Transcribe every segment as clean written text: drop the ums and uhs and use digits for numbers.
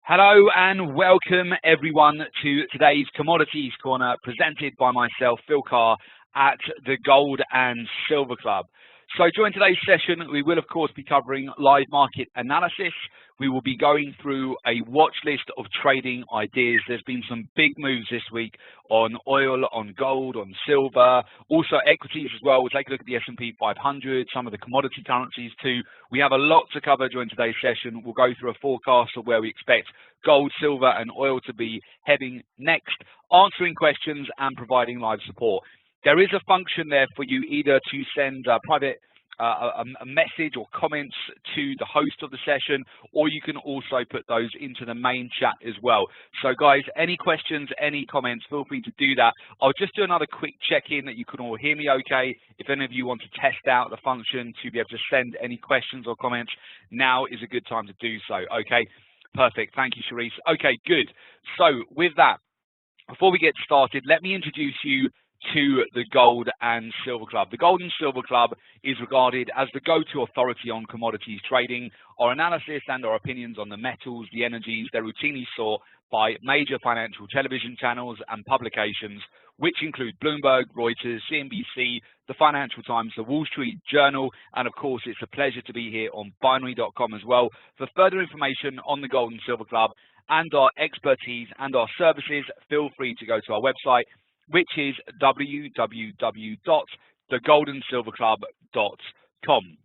Hello and welcome everyone to today's Commodities Corner presented by myself, Phil Carr, at the Gold and Silver Club. So during today's session, we will of course be covering live market analysis. We will be going through a watch list of trading ideas. There's been some big moves this week on oil, on gold, on silver, also equities as well. We'll take a look at the S&P 500, some of the commodity currencies too. We have a lot to cover during today's session. We'll go through a forecast of where we expect gold, silver and oil to be heading next, answering questions and providing live support. There is a function there for you either to send a message or comments to the host of the session, or you can also put those into the main chat as well. So guys, any questions, any comments, feel free to do that. I'll just do another quick check-in that you can all hear me okay. If any of you want to test out the function to be able to send any questions or comments, now is a good time to do so. Okay, perfect. Thank you, Sharice. Okay, good. So with that, before we get started, let me introduce you to the Gold and Silver Club. The Gold and Silver Club is regarded as the go-to authority on commodities trading. Our analysis and our opinions on the metals, the energies, they're routinely sought by major financial television channels and publications, which include Bloomberg, Reuters, CNBC, the Financial Times, the Wall Street Journal, and of course, it's a pleasure to be here on binary.com as well. For further information on the Gold and Silver Club and our expertise and our services, feel free to go to our website, which is www.thegoldensilverclub.com.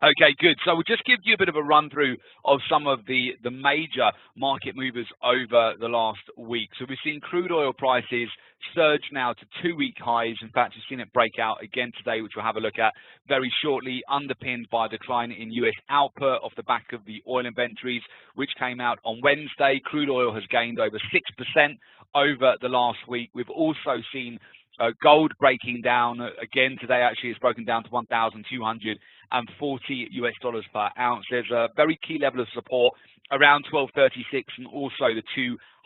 Okay, good. So we'll just give you a bit of a run through of some of the major market movers over the last week. So we've seen crude oil prices surge now to 2-week highs. In fact, we've seen it break out again today, which we'll have a look at very shortly, underpinned by a decline in US output off the back of the oil inventories, which came out on Wednesday. Crude oil has gained over 6% over the last week. We've also seen gold breaking down again today. Actually, it's broken down to $1,240 US per ounce. There's a very key level of support around 1236 and also the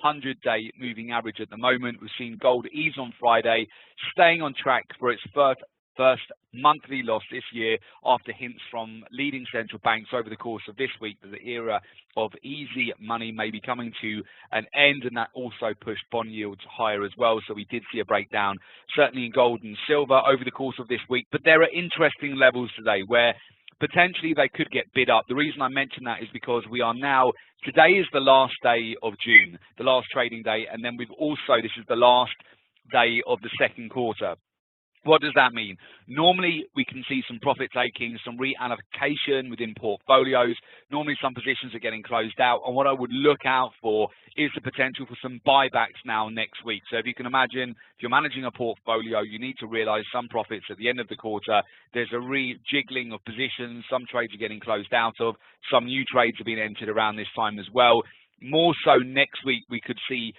200-day moving average at the moment. We've seen gold ease on Friday, staying on track for its first monthly loss this year after hints from leading central banks over the course of this week that the era of easy money may be coming to an end, and that also pushed bond yields higher as well. So we did see a breakdown, certainly in gold and silver over the course of this week. But there are interesting levels today where potentially they could get bid up. The reason I mention that is because we are now, today is the last day of June, the last trading day, and then we've also, this is the last day of the second quarter. What does that mean? Normally, we can see some profit taking, some reallocation within portfolios. Normally, some positions are getting closed out. And what I would look out for is the potential for some buybacks now next week. So if you can imagine, if you're managing a portfolio, you need to realize some profits at the end of the quarter. There's a rejiggling of positions. Some trades are getting closed out of. Some new trades are being entered around this time as well. More so next week, we could see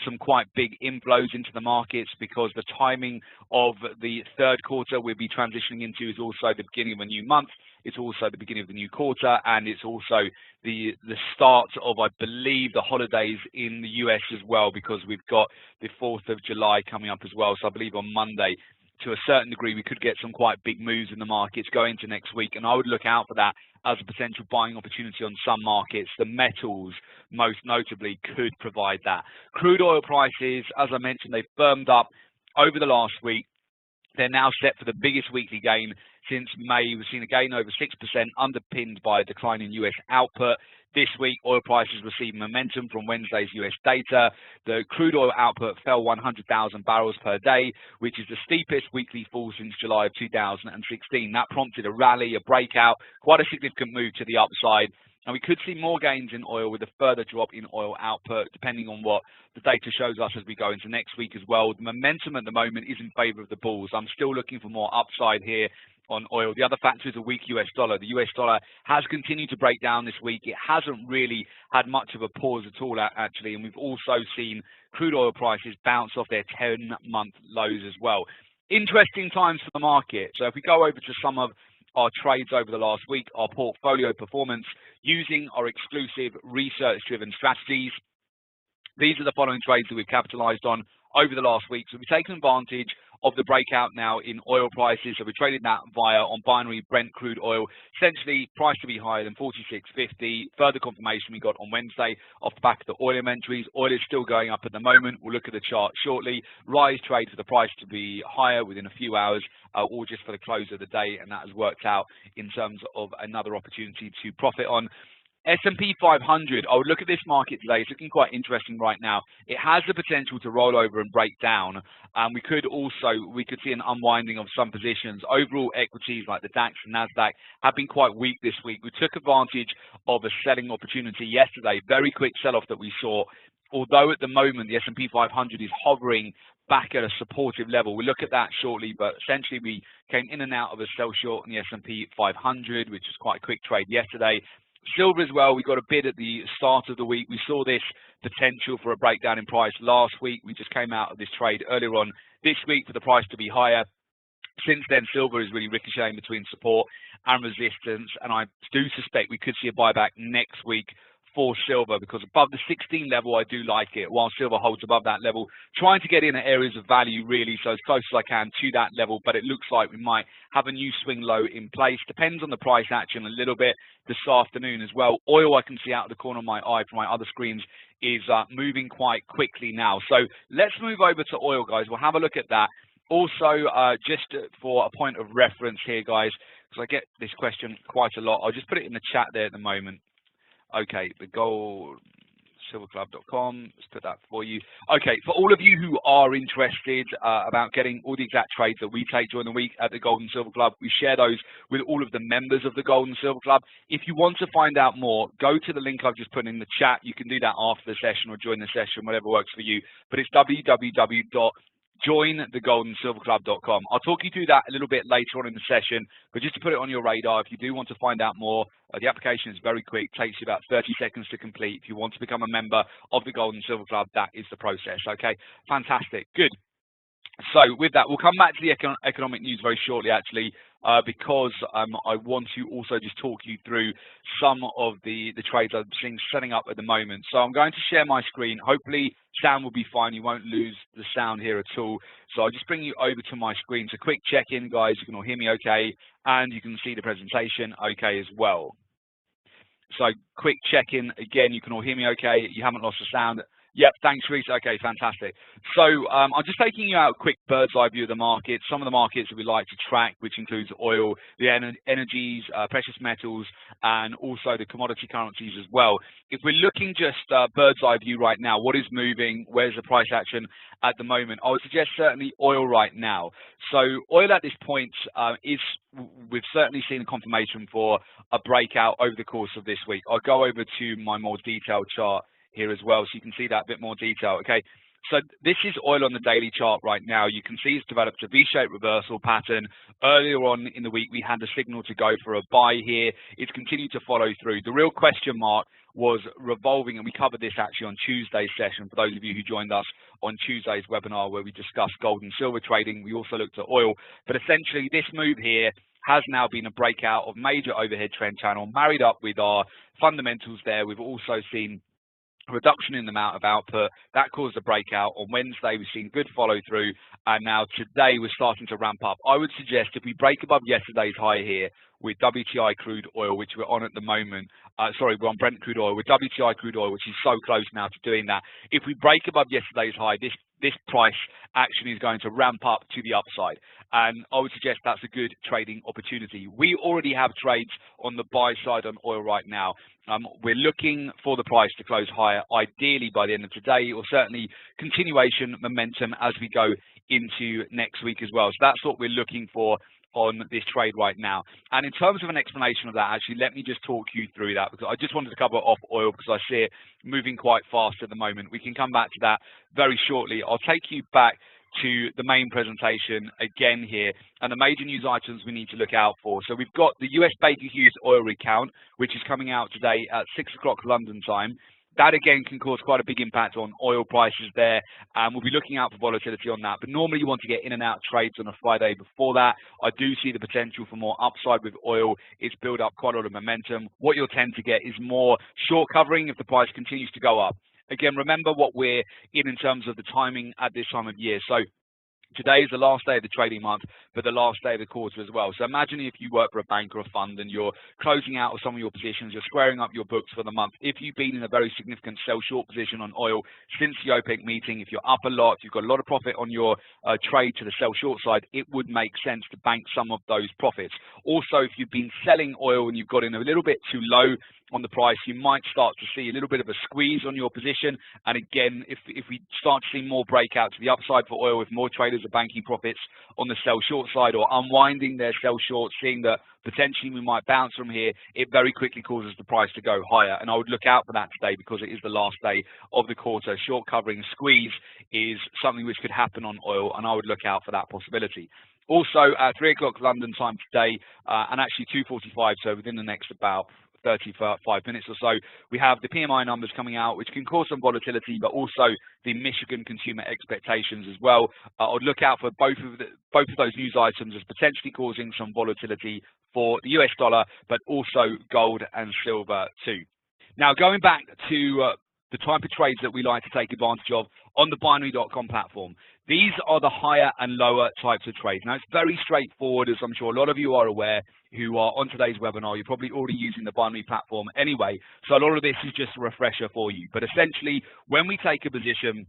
some quite big inflows into the markets because the timing of the third quarter we'll be transitioning into is also the beginning of a new month. It's also the beginning of the new quarter, and it's also the start of, I believe, the holidays in the US as well, because we've got the 4th of July coming up as well. So I believe on Monday, to a certain degree, we could get some quite big moves in the markets going into next week, and I would look out for that as a potential buying opportunity on some markets. The metals, most notably, could provide that. Crude oil prices, as I mentioned, they've firmed up over the last week. They're now set for the biggest weekly gain since May. We've seen a gain over 6%, underpinned by a decline in US output. This week, oil prices received momentum from Wednesday's US data. The crude oil output fell 100,000 barrels per day, which is the steepest weekly fall since July of 2016. That prompted a rally, a breakout, quite a significant move to the upside. And we could see more gains in oil with a further drop in oil output, depending on what the data shows us as we go into next week as well. The momentum at the moment is in favor of the bulls. I'm still looking for more upside here on oil. The other factor is a weak US dollar. The US dollar has continued to break down this week. It hasn't really had much of a pause at all, actually. And we've also seen crude oil prices bounce off their 10-month lows as well. Interesting times for the market. So if we go over to some of our trades over the last week, our portfolio performance using our exclusive research-driven strategies. These are the following trades that we've capitalized on over the last week. So we've taken advantage of the breakout now in oil prices. So we traded that via on binary Brent crude oil, essentially priced to be higher than 46.50. Further confirmation we got on Wednesday off the back of the oil inventories. Oil is still going up at the moment. We'll look at the chart shortly. Rise trade for the price to be higher within a few hours, or just for the close of the day, and that has worked out in terms of another opportunity to profit on. S&P 500, I would look at this market today. It's looking quite interesting right now. It has the potential to roll over and break down. We could see an unwinding of some positions. Overall, equities like the DAX and NASDAQ have been quite weak this week. We took advantage of a selling opportunity yesterday, very quick sell-off that we saw. Although at the moment the S&P 500 is hovering back at a supportive level. We'll look at that shortly, but essentially we came in and out of a sell short on the S&P 500, which was quite a quick trade yesterday. Silver as well, we got a bid at the start of the week. We saw this potential for a breakdown in price last week. We just came out of this trade earlier on this week for the price to be higher. Since then, silver is really ricocheting between support and resistance, and I do suspect we could see a buyback next week for silver, because above the 16 level, I do like it, while silver holds above that level, trying to get in at areas of value really, so as close as I can to that level, but it looks like we might have a new swing low in place. Depends on the price action a little bit this afternoon as well. Oil, I can see out of the corner of my eye from my other screens, is moving quite quickly now. So let's move over to oil, guys. We'll have a look at that. Also, just for a point of reference here, guys, because I get this question quite a lot, I'll just put it in the chat there at the moment. Okay, the goldsilverclub.com, let's put that for you. Okay, for all of you who are interested about getting all the exact trades that we take during the week at the Gold and Silver Club, we share those with all of the members of the Gold and Silver Club. If you want to find out more, go to the link I've just put in the chat. You can do that after the session or during the session, whatever works for you. But it's www.jointhegoldandsilverclub.com. I'll talk you through that a little bit later on in the session, but just to put it on your radar, if you do want to find out more, the application is very quick, takes you about 30 seconds to complete. If you want to become a member of the Gold and Silver Club, that is the process, okay? Fantastic, good. So with that, we'll come back to the economic news very shortly, actually, because I want to also just talk you through some of the trades I'm seeing setting up at the moment. So I'm going to share my screen. Hopefully, sound will be fine. You won't lose the sound here at all. So I'll just bring you over to my screen. So quick check-in, guys. You can all hear me okay, and you can see the presentation okay as well. So quick check-in. Again, you can all hear me okay. You haven't lost the sound. Yep, thanks, Reese. Okay, fantastic. So I'm just taking you out a quick bird's eye view of the market. Some of the markets that we like to track, which includes oil, the energies, precious metals, and also the commodity currencies as well. If we're looking just bird's eye view right now, what is moving? Where's the price action at the moment? I would suggest certainly oil right now. So oil at this point we've certainly seen a confirmation for a breakout over the course of this week. I'll go over to my more detailed chart here as well, so you can see that a bit more detail. Okay, so this is oil on the daily chart right now. You can see it's developed a V-shaped reversal pattern. Earlier on in the week, we had a signal to go for a buy here. It's continued to follow through. The real question mark was revolving, and we covered this actually on Tuesday's session for those of you who joined us on Tuesday's webinar where we discussed gold and silver trading. We also looked at oil, but essentially this move here has now been a breakout of major overhead trend channel married up with our fundamentals there. We've also seen reduction in the amount of output that caused a breakout. On Wednesday we've seen good follow through, and now today we're starting to ramp up. I would suggest if we break above yesterday's high here with WTI crude oil, which we're on at the moment, we're on Brent crude oil, with WTI crude oil, which is so close now to doing that. If we break above yesterday's high, this price action is going to ramp up to the upside, and I would suggest that's a good trading opportunity. We already have trades on the buy side on oil right now. We're looking for the price to close higher, ideally by the end of today, or certainly continuation momentum as we go into next week as well. So that's what we're looking for on this trade right now. And in terms of an explanation of that, actually, let me just talk you through that, because I just wanted to cover off oil because I see it moving quite fast at the moment. We can come back to that very shortly. I'll take you back to the main presentation again here, and the major news items we need to look out for. So we've got the US Baker Hughes oil recount, which is coming out today at 6 o'clock London time. That again can cause quite a big impact on oil prices there, and we'll be looking out for volatility on that. But normally you want to get in and out trades on a Friday before that. I do see the potential for more upside with oil. It's built up quite a lot of momentum. What you'll tend to get is more short covering if the price continues to go up. Again, remember what we're in terms of the timing at this time of year. So today is the last day of the trading month, but the last day of the quarter as well. So imagine if you work for a bank or a fund and you're closing out of some of your positions, you're squaring up your books for the month. If you've been in a very significant sell short position on oil since the OPEC meeting, if you're up a lot, if you've got a lot of profit on your trade to the sell short side, it would make sense to bank some of those profits. Also, if you've been selling oil and you've got in a little bit too low on the price, you might start to see a little bit of a squeeze on your position. And again, if we start to see more breakout to the upside for oil, if more traders are banking profits on the sell short side or unwinding their sell short, seeing that potentially we might bounce from here, it very quickly causes the price to go higher. And I would look out for that today because it is the last day of the quarter. Short covering squeeze is something which could happen on oil, and I would look out for that possibility. Also, at 3 o'clock London time today, and actually 2:45, so within the next about 35 minutes or so, we have the PMI numbers coming out, which can cause some volatility, but also the Michigan consumer expectations as well. I would look out for both of those news items as potentially causing some volatility for the US dollar, but also gold and silver too. Now, going back to the type of trades that we like to take advantage of on the binary.com platform. These are the higher and lower types of trades. Now, it's very straightforward, as I'm sure a lot of you are aware who are on today's webinar. You're probably already using the binary platform anyway, so a lot of this is just a refresher for you. But essentially, when we take a position,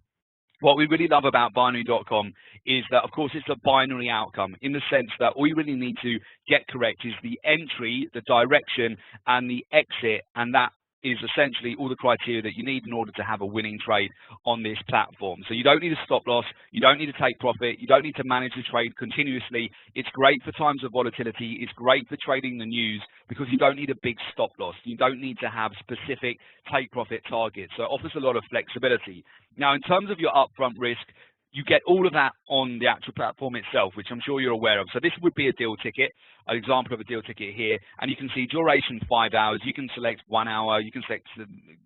what we really love about binary.com is that, of course, it's a binary outcome in the sense that all you really need to get correct is the entry, the direction, and the exit, and that is essentially all the criteria that you need in order to have a winning trade on this platform. So you don't need a stop loss, you don't need to take profit, you don't need to manage the trade continuously. It's great for times of volatility, it's great for trading the news because you don't need a big stop loss. You don't need to have specific take profit targets. So it offers a lot of flexibility. Now, in terms of your upfront risk, you get all of that on the actual platform itself, which I'm sure you're aware of. So this would be a deal ticket, an example of a deal ticket here, and you can see duration 5 hours. You can select 1 hour, you can select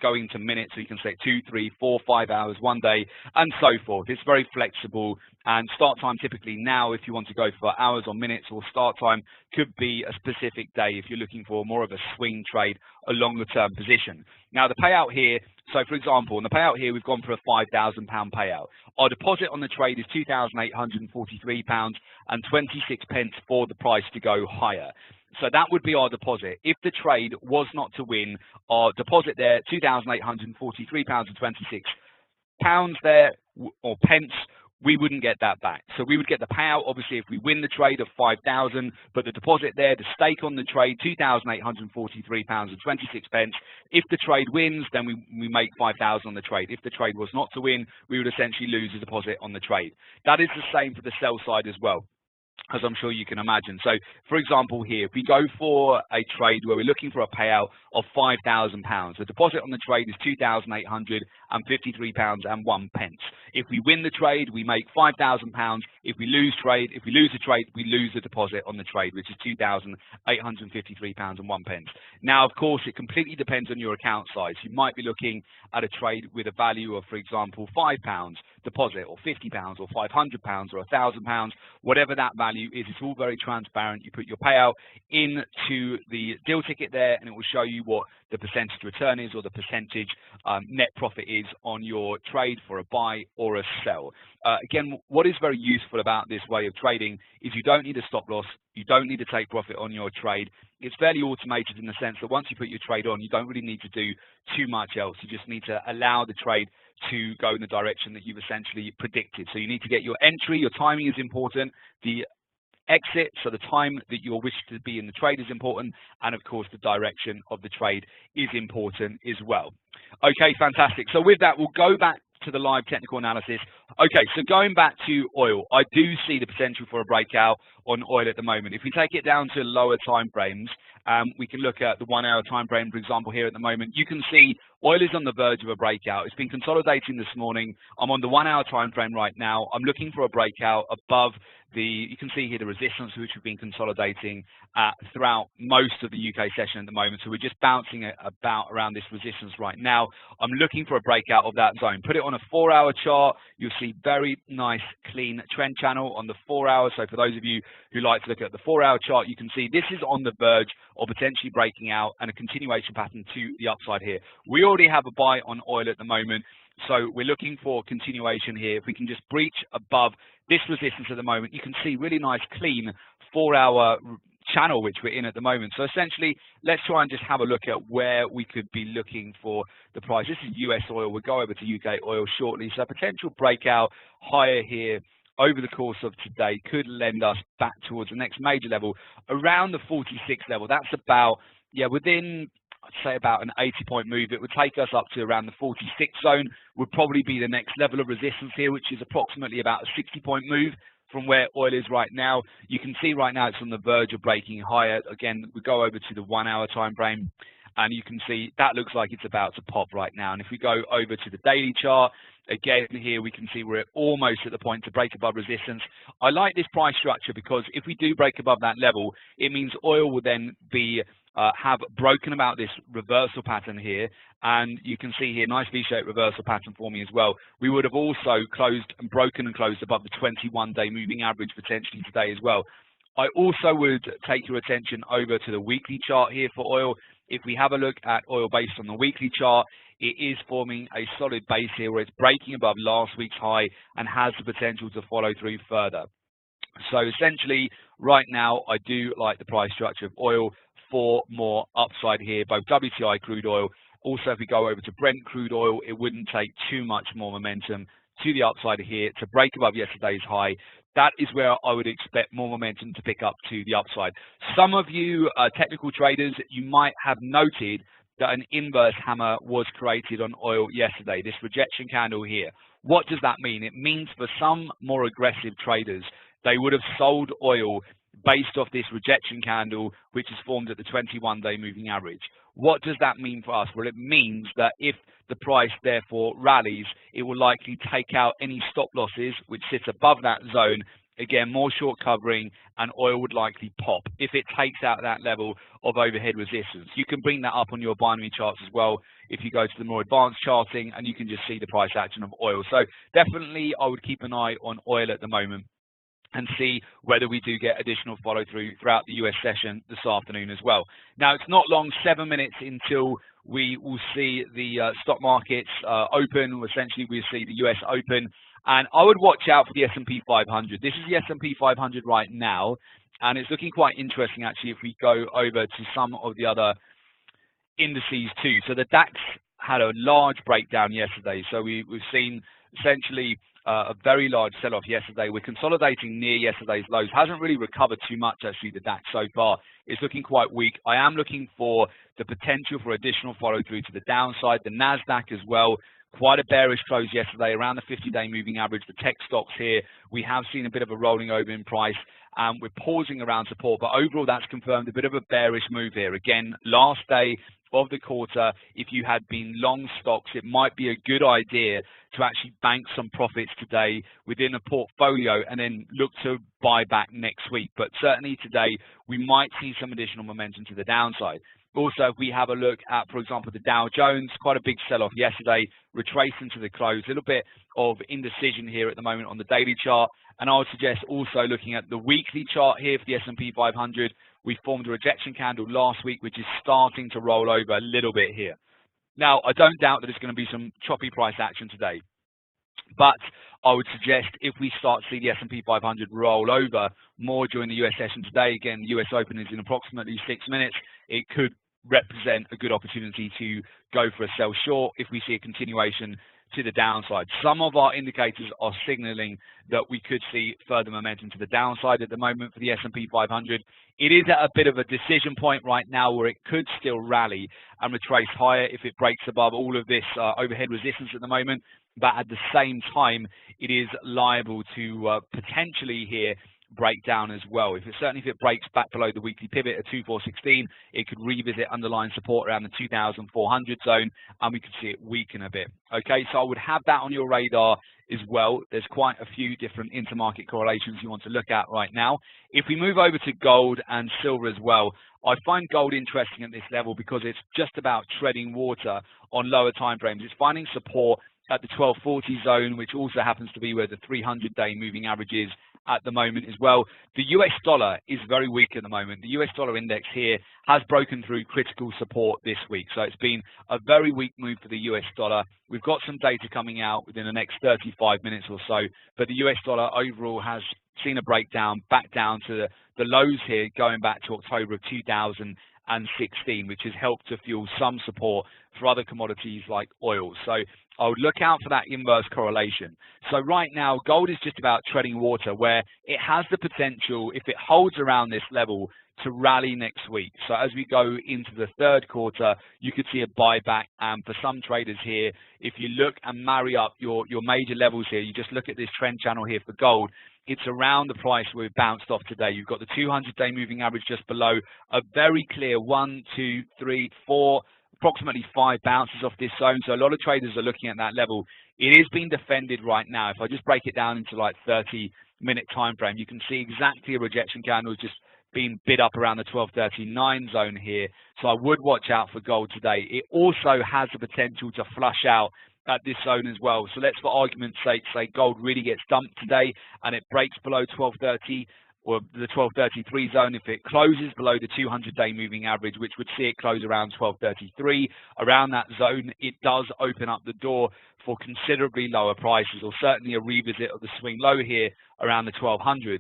going to minutes, so you can select 2, 3, 4, 5 hours, 1 day, and so forth. It's very flexible, and start time typically now, if you want to go for hours or minutes, or start time could be a specific day if you're looking for more of a swing trade, a longer term position. Now the payout here, so for example, in the payout here, we've gone for a £5,000 payout. Our deposit on the trade is £2,843 and 26 pence for the price to go higher. So that would be our deposit. If the trade was not to win, our deposit there, £2,843 and 26 there, or pence, we wouldn't get that back. So we would get the payout, obviously, if we win the trade of 5,000, but the deposit there, the stake on the trade, £2,843 and 26 pence. If the trade wins, then we make 5,000 on the trade. If the trade was not to win, we would essentially lose the deposit on the trade. That is the same for the sell side as well, as I'm sure you can imagine. So, for example, here, if we go for a trade where we're looking for a payout of £5,000, the deposit on the trade is £2,853 and 1 pence. If we win the trade, we make £5,000. If we lose the trade, we lose the deposit on the trade, which is £2,853 and 1 pence. Now, of course, it completely depends on your account size. You might be looking at a trade with a value of, for example, £5 deposit, or £50, or £500, or £1,000, whatever that value is. It's all very transparent. You put your payout into the deal ticket there, and it will show you what the percentage return is, or the percentage net profit is on your trade for a buy or a sell. Again, what is very useful about this way of trading is you don't need a stop loss, you don't need to take profit on your trade. It's fairly automated in the sense that once you put your trade on, you don't really need to do too much else. You just need to allow the trade to go in the direction that you've essentially predicted. So you need to get your entry, your timing is important, the exit, so the time that you're wished to be in the trade is important, and of course the direction of the trade is important as well. Okay, fantastic. So with that, we'll go back to the live technical analysis. Okay, so going back to oil, I do see the potential for a breakout on oil at the moment. If we take it down to lower time frames, we can look at the 1 hour time frame, for example, here at the moment. You can see oil is on the verge of a breakout. It's been consolidating this morning. I'm on the 1 hour time frame right now. I'm looking for a breakout above you can see here the resistance which we've been consolidating throughout most of the UK session at the moment. So we're just bouncing around this resistance right now. I'm looking for a breakout of that zone. Put it on a 4 hour chart, you'll see very nice clean trend channel on the 4 hours. So for those of you who like to look at the 4-hour chart, you can see this is on the verge of potentially breaking out and a continuation pattern to the upside here. We already have a buy on oil at the moment, so we're looking for continuation here. If we can just breach above this resistance at the moment, you can see really nice clean 4-hour channel which we're in at the moment. So essentially, let's try and just have a look at where we could be looking for the price. This is US oil. We'll go over to UK oil shortly. So potential breakout higher here over the course of today could lend us back towards the next major level around the 46 level. That's about, within, I'd say about an 80-point move. It would take us up to around the 46 zone, would probably be the next level of resistance here, which is approximately about a 60-point move from where oil is right now. You can see right now it's on the verge of breaking higher. Again, we go over to the 1-hour time frame, and you can see that looks like it's about to pop right now. And if we go over to the daily chart, again here we can see we're almost at the point to break above resistance. I like this price structure because if we do break above that level, it means oil will then be have broken about this reversal pattern here, and you can see here nice V-shaped reversal pattern for me as well. We would have also closed and broken and closed above the 21-day moving average potentially today as well. I also would take your attention over to the weekly chart here for oil. If we have a look at oil based on the weekly chart, it is forming a solid base here where it's breaking above last week's high and has the potential to follow through further. So essentially, right now, I do like the price structure of oil for more upside here, both WTI crude oil. Also, if we go over to Brent crude oil, it wouldn't take too much more momentum to the upside here to break above yesterday's high. That is where I would expect more momentum to pick up to the upside. Some of you technical traders, you might have noted that an inverse hammer was created on oil yesterday, this rejection candle here. What does that mean? It means for some more aggressive traders, they would have sold oil based off this rejection candle, which is formed at the 21-day moving average. What does that mean for us? Well, it means that if the price therefore rallies, it will likely take out any stop losses, which sits above that zone. Again, more short covering, and oil would likely pop if it takes out that level of overhead resistance. You can bring that up on your binary charts as well if you go to the more advanced charting, and you can just see the price action of oil. So definitely I would keep an eye on oil at the moment and see whether we do get additional follow through throughout the US session this afternoon as well. Now, it's not long, 7 minutes until we will see the stock markets open. Essentially, we'll see the US open, and I would watch out for the S&P 500. This is the S&P 500 right now, and it's looking quite interesting actually if we go over to some of the other indices too. So the DAX had a large breakdown yesterday. So we've seen essentially a very large sell-off yesterday. We're consolidating near yesterday's lows. Hasn't really recovered too much, actually, the DAX so far. It's looking quite weak. I am looking for the potential for additional follow-through to the downside. The NASDAQ as well, quite a bearish close yesterday, around the 50-day moving average. The tech stocks here, we have seen a bit of a rolling over in price. We're pausing around support, but overall that's confirmed a bit of a bearish move here. Again, last day of the quarter, if you had been long stocks, it might be a good idea to actually bank some profits today within a portfolio and then look to buy back next week. But certainly today, we might see some additional momentum to the downside. Also, if we have a look at, for example, the Dow Jones, quite a big sell-off yesterday, retracing to the close, a little bit of indecision here at the moment on the daily chart. And I would suggest also looking at the weekly chart here for the S&P 500. We formed a rejection candle last week, which is starting to roll over a little bit here. Now, I don't doubt that it's going to be some choppy price action today, but I would suggest if we start to see the S&P 500 roll over more during the US session today, again, the US Open is in approximately 6 minutes, it could represent a good opportunity to go for a sell short if we see a continuation to the downside. Some of our indicators are signaling that we could see further momentum to the downside at the moment for the S&P 500. It is at a bit of a decision point right now where it could still rally and retrace higher if it breaks above all of this overhead resistance at the moment. But at the same time, it is liable to potentially here break down as well. Certainly if it breaks back below the weekly pivot at 2416, it could revisit underlying support around the 2400 zone, and we could see it weaken a bit. Okay, so I would have that on your radar as well. There's quite a few different intermarket correlations you want to look at right now. If we move over to gold and silver as well, I find gold interesting at this level because it's just about treading water on lower time frames. It's finding support at the 1240 zone, which also happens to be where the 300-day moving average is at the moment as well. The US dollar is very weak at the moment. The US dollar index here has broken through critical support this week. So it's been a very weak move for the US dollar. We've got some data coming out within the next 35 minutes or so, but the US dollar overall has seen a breakdown back down to the lows here, going back to October of 2016, which has helped to fuel some support for other commodities like oil. So I would look out for that inverse correlation. So right now, gold is just about treading water, where it has the potential, if it holds around this level, to rally next week. So as we go into the third quarter, you could see a buyback. And for some traders here, if you look and marry up your major levels here, you just look at this trend channel here for gold, it's around the price we've bounced off today. You've got the 200-day moving average just below, a very clear 1, 2, 3, 4, approximately 5 bounces off this zone. So a lot of traders are looking at that level. It is being defended right now. If I just break it down into like 30-minute time frame, you can see exactly a rejection candle just being bid up around the 1239 zone here. So I would watch out for gold today. It also has the potential to flush out at this zone as well. So let's, for argument's sake, say gold really gets dumped today and it breaks below 1230 or the 1233 zone. If it closes below the 200-day moving average, which would see it close around 1233, around that zone, it does open up the door for considerably lower prices, or certainly a revisit of the swing low here around the 1200s.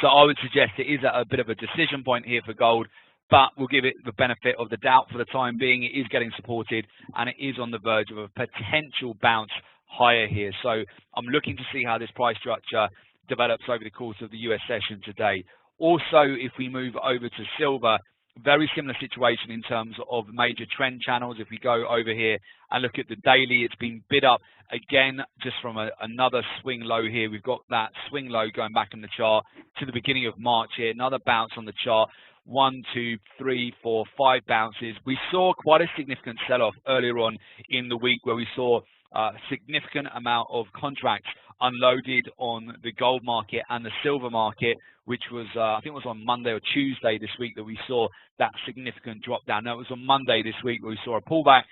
So I would suggest it is at a bit of a decision point here for gold, but we'll give it the benefit of the doubt for the time being. It is getting supported, and it is on the verge of a potential bounce higher here. So I'm looking to see how this price structure develops over the course of the US session today. Also, if we move over to silver, very similar situation in terms of major trend channels. If we go over here and look at the daily, it's been bid up again just from another swing low here. We've got that swing low going back in the chart to the beginning of March here, another bounce on the chart. 1, 2, 3, 4, 5 bounces. We saw quite a significant sell-off earlier on in the week, where we saw a significant amount of contracts unloaded on the gold market and the silver market, which was, I think it was on Monday or Tuesday this week that we saw that significant drop down. Now, it was on Monday this week where we saw a pullback,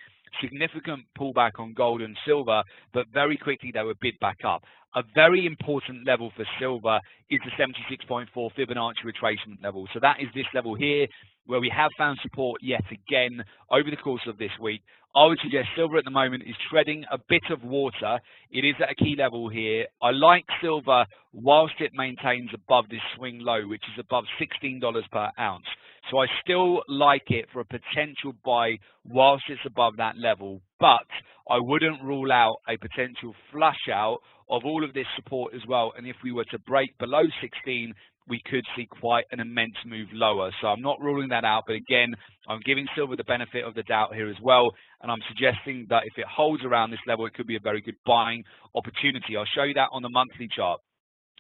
significant pullback on gold and silver, but very quickly they were bid back up. A very important level for silver is the 76.4 Fibonacci retracement level. So that is this level here, where we have found support yet again over the course of this week. I would suggest silver at the moment is treading a bit of water. It is at a key level here. I like silver whilst it maintains above this swing low, which is above $16 per ounce. So I still like it for a potential buy whilst it's above that level, but I wouldn't rule out a potential flush out of all of this support as well. And if we were to break below 16, we could see quite an immense move lower. So I'm not ruling that out, but again, I'm giving silver the benefit of the doubt here as well, and I'm suggesting that if it holds around this level, it could be a very good buying opportunity. I'll show you that on the monthly chart.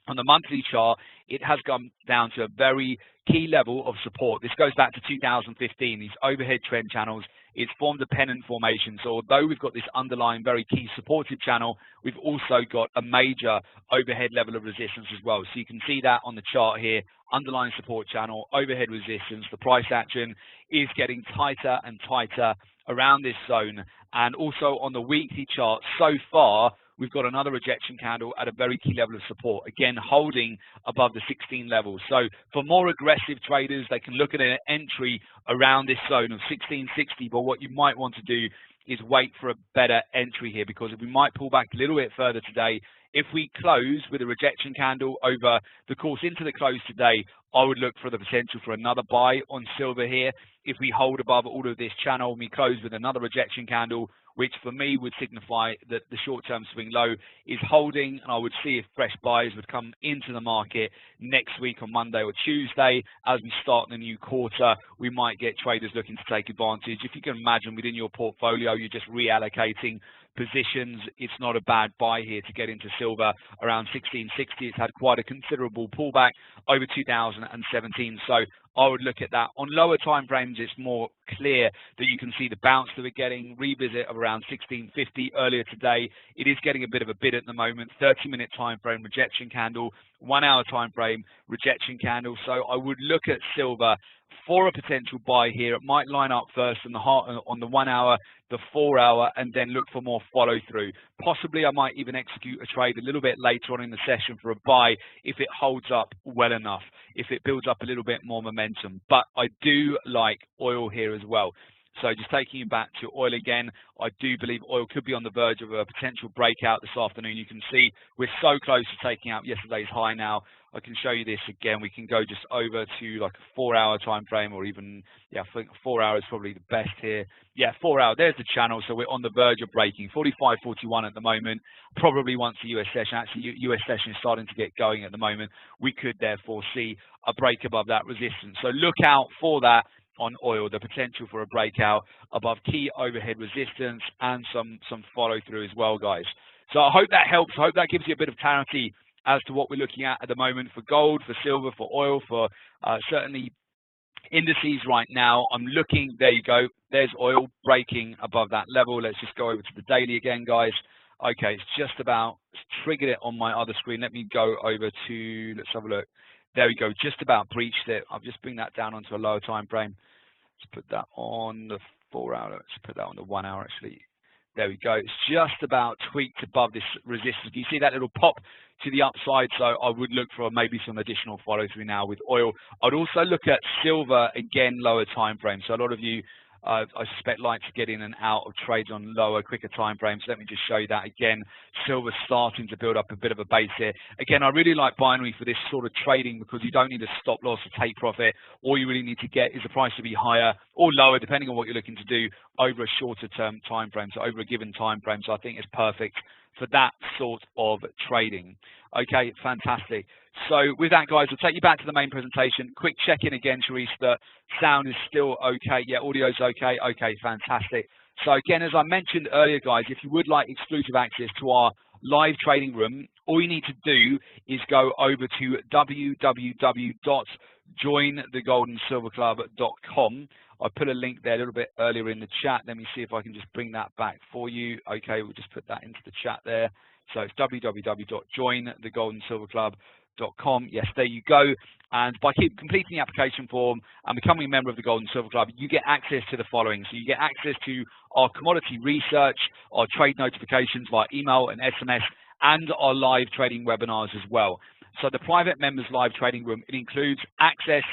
On the monthly chart, it has gone down to a very key level of support. This goes back to 2015, these overhead trend channels. It's formed a pennant formation. So although we've got this underlying very key supportive channel, we've also got a major overhead level of resistance as well. So you can see that on the chart here, underlying support channel, overhead resistance. The price action is getting tighter and tighter around this zone. And also on the weekly chart so far, we've got another rejection candle at a very key level of support, again holding above the 16 level. So for more aggressive traders, they can look at an entry around this zone of 1660, but what you might want to do is wait for a better entry here, because if we might pull back a little bit further today, if we close with a rejection candle over the course into the close today, I would look for the potential for another buy on silver here. If we hold above all of this channel and we close with another rejection candle, which for me would signify that the short-term swing low is holding, and I would see if fresh buys would come into the market next week on Monday or Tuesday. As we start the new quarter, we might get traders looking to take advantage. If you can imagine within your portfolio, you're just reallocating positions, it's not a bad buy here to get into silver around 1660. It's had quite a considerable pullback over 2017. So I would look at that. On lower time frames, it's more clear that you can see the bounce that we're getting, revisit of around 1650 earlier today. It is getting a bit of a bid at the moment. 30-minute time frame rejection candle, 1 hour time frame rejection candle. So I would look at silver for a potential buy here. It might line up first on the 1 hour, the 4 hour, and then look for more follow through. Possibly I might even execute a trade a little bit later on in the session for a buy if it holds up well enough, if it builds up a little bit more momentum. But I do like oil here as well. So just taking you back to oil again, I do believe oil could be on the verge of a potential breakout this afternoon. You can see we're so close to taking out yesterday's high now. I can show you this again. We can go just over to like a 4 hour time frame, or even, yeah, I think 4 hours is probably the best here. Yeah, 4 hour, there's the channel. So we're on the verge of breaking 45.41 at the moment. Probably once the US session, actually US session is starting to get going at the moment, we could therefore see a break above that resistance. So look out for that on oil, the potential for a breakout above key overhead resistance and some follow through as well, guys. So I hope that helps. I hope that gives you a bit of clarity as to what we're looking at the moment for gold, for silver, for oil, for certainly indices right now. I'm looking, there you go, there's oil breaking above that level. Let's just go over to the daily again, guys. Okay, it's just about triggered it on my other screen. Let me go over to, let's have a look. There we go, just about breached it. I'll just bring that down onto a lower time frame. Let's put that on the 4 hour. Let's put that on the 1 hour actually. There we go. It's just about tweaked above this resistance. You see that little pop to the upside. So I would look for maybe some additional follow through now with oil. I'd also look at silver again, lower time frame. So a lot of you, I suspect, like to get in and out of trades on lower, quicker time frames. Let me just show you that again. Silver's starting to build up a bit of a base here. Again, I really like binary for this sort of trading because you don't need a stop loss or take profit. All you really need to get is the price to be higher or lower, depending on what you're looking to do over a shorter term time frame, so over a given time frame. So I think it's perfect for that sort of trading. Okay, fantastic. So with that, guys, we'll take you back to the main presentation. Quick check-in again, Sharice, that sound is still okay. Yeah, audio's okay. Okay, fantastic. So again, as I mentioned earlier, guys, if you would like exclusive access to our live trading room, all you need to do is go over to www.jointhegoldensilverclub.com. I put a link there a little bit earlier in the chat. Let me see if I can just bring that back for you. Okay, we'll just put that into the chat there. So it's www.jointhegoldensilverclub.com. Yes, there you go. And by completing the application form and becoming a member of the Gold and Silver Club, you get access to the following. So you get access to our commodity research, our trade notifications via email and SMS, and our live trading webinars as well. So the private members live trading room, it includes access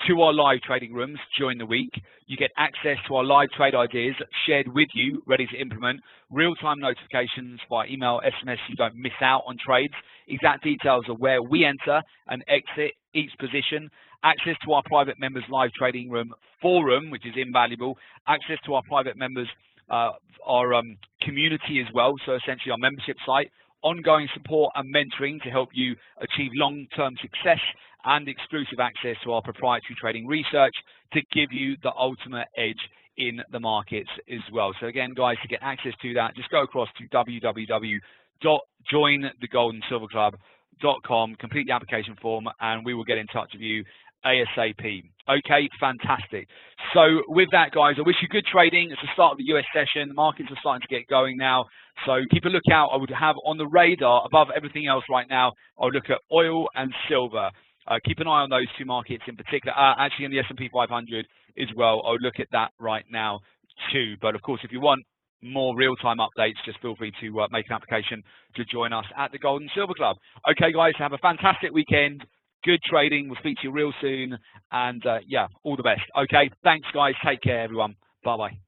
to our live trading rooms during the week. You get access to our live trade ideas shared with you, ready to implement, real-time notifications via email, SMS, so you don't miss out on trades, exact details of where we enter and exit each position, access to our private members live trading room forum, which is invaluable, access to our private members, our community as well, so essentially our membership site, ongoing support and mentoring to help you achieve long-term success, and exclusive access to our proprietary trading research to give you the ultimate edge in the markets as well. So again, guys, to get access to that, just go across to www.jointhegoldensilverclub.com, complete the application form, and we will get in touch with you ASAP. Okay, fantastic. So with that, guys, I wish you good trading. It's the start of the US session. The markets are starting to get going now. So keep a lookout. I would have on the radar above everything else right now, I would look at oil and silver. Keep an eye on those two markets in particular. Actually, in the S&P 500 as well, I would look at that right now too. But of course, if you want more real-time updates, just feel free to make an application to join us at the Gold and Silver Club. Okay, guys, have a fantastic weekend. Good trading. We'll speak to you real soon. And yeah, all the best. Okay, thanks, guys. Take care, everyone. Bye-bye.